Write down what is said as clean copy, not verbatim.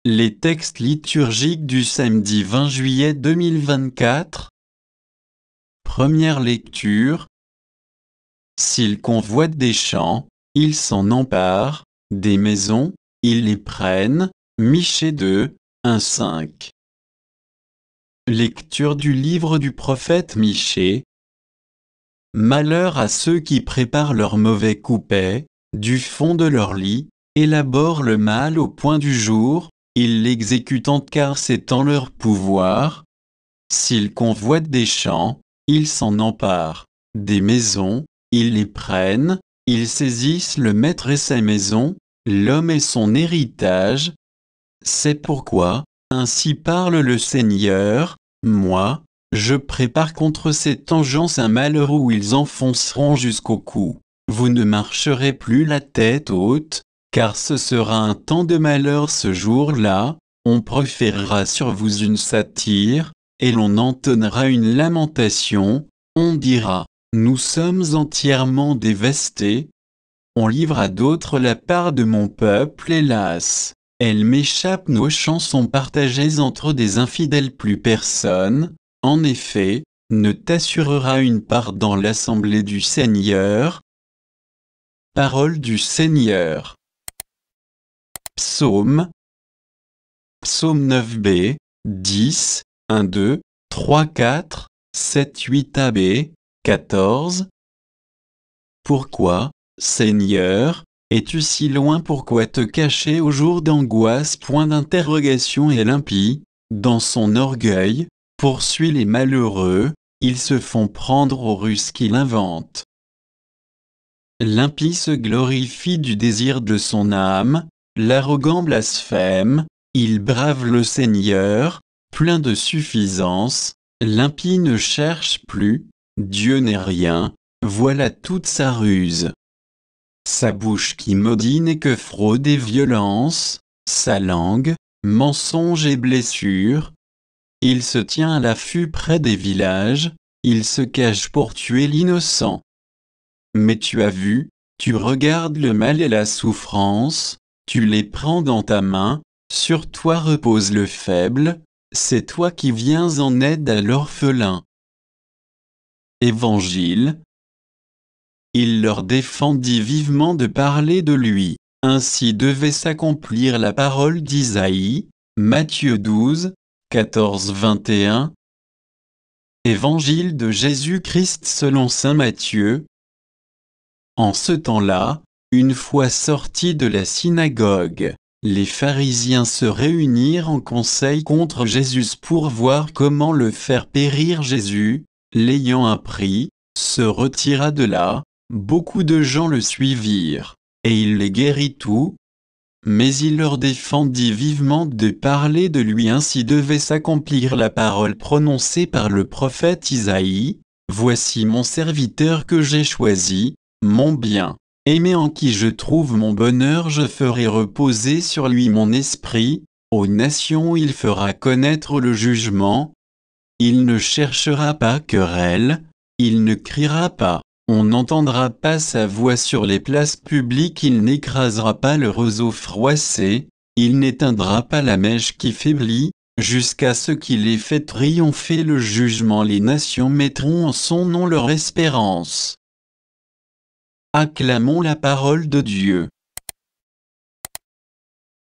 Les textes liturgiques du samedi 20 juillet 2024. Première lecture. S'ils convoitent des champs, ils s'en emparent, des maisons, ils les prennent. Michée 2, 1-5. Lecture du livre du prophète Michée. Malheur à ceux qui préparent leur mauvais coupet, du fond de leur lit, élaborent le mal au point du jour, ils l'exécutent car c'est en leur pouvoir. S'ils convoitent des champs, ils s'en emparent, des maisons, ils les prennent, ils saisissent le maître et sa maison, l'homme et son héritage. C'est pourquoi, ainsi parle le Seigneur, moi, je prépare contre cette engeance un malheur où ils enfonceront jusqu'au cou. Vous ne marcherez plus la tête haute, car ce sera un temps de malheur ce jour-là, on proférera sur vous une satire, et l'on entonnera une lamentation, on dira, nous sommes entièrement dévastés. On livre à d'autres la part de mon peuple, hélas. Elle m'échappe, nos champs sont partagés entre des infidèles, plus personne, en effet, ne t'assurera une part dans l'assemblée du Seigneur. Parole du Seigneur. Psaume. Psaume 9b, 10, 1, 2, 3, 4, 7, 8 ab, 14. Pourquoi, Seigneur, es-tu si loin? Pourquoi te cacher au jour d'angoisse? Point d'interrogation. Et l'impie, dans son orgueil, poursuit les malheureux, ils se font prendre aux ruses qu'il invente. L'impie se glorifie du désir de son âme, l'arrogant blasphème, il brave le Seigneur, plein de suffisance, l'impie ne cherche plus, Dieu n'est rien, voilà toute sa ruse. Sa bouche qui maudit n'est que fraude et violence, sa langue, mensonge et blessure. Il se tient à l'affût près des villages, il se cache pour tuer l'innocent. Mais tu as vu, tu regardes le mal et la souffrance, tu les prends dans ta main, sur toi repose le faible, c'est toi qui viens en aide à l'orphelin. Évangile. Il leur défendit vivement de parler de lui. Ainsi devait s'accomplir la parole d'Isaïe, Matthieu 12, 14-21. Évangile de Jésus-Christ selon saint Matthieu. En ce temps-là, une fois sortis de la synagogue, les pharisiens se réunirent en conseil contre Jésus pour voir comment le faire périr. Jésus, l'ayant appris, se retira de là. Beaucoup de gens le suivirent, et il les guérit tous. Mais il leur défendit vivement de parler de lui. Ainsi devait s'accomplir la parole prononcée par le prophète Isaïe. Voici mon serviteur que j'ai choisi, mon bien-aimé en qui je trouve mon bonheur. Je ferai reposer sur lui mon esprit. Aux nations il fera connaître le jugement. Il ne cherchera pas querelle, il ne criera pas. On n'entendra pas sa voix sur les places publiques, il n'écrasera pas le roseau froissé, il n'éteindra pas la mèche qui faiblit, jusqu'à ce qu'il ait fait triompher le jugement. Les nations mettront en son nom leur espérance. Acclamons la parole de Dieu.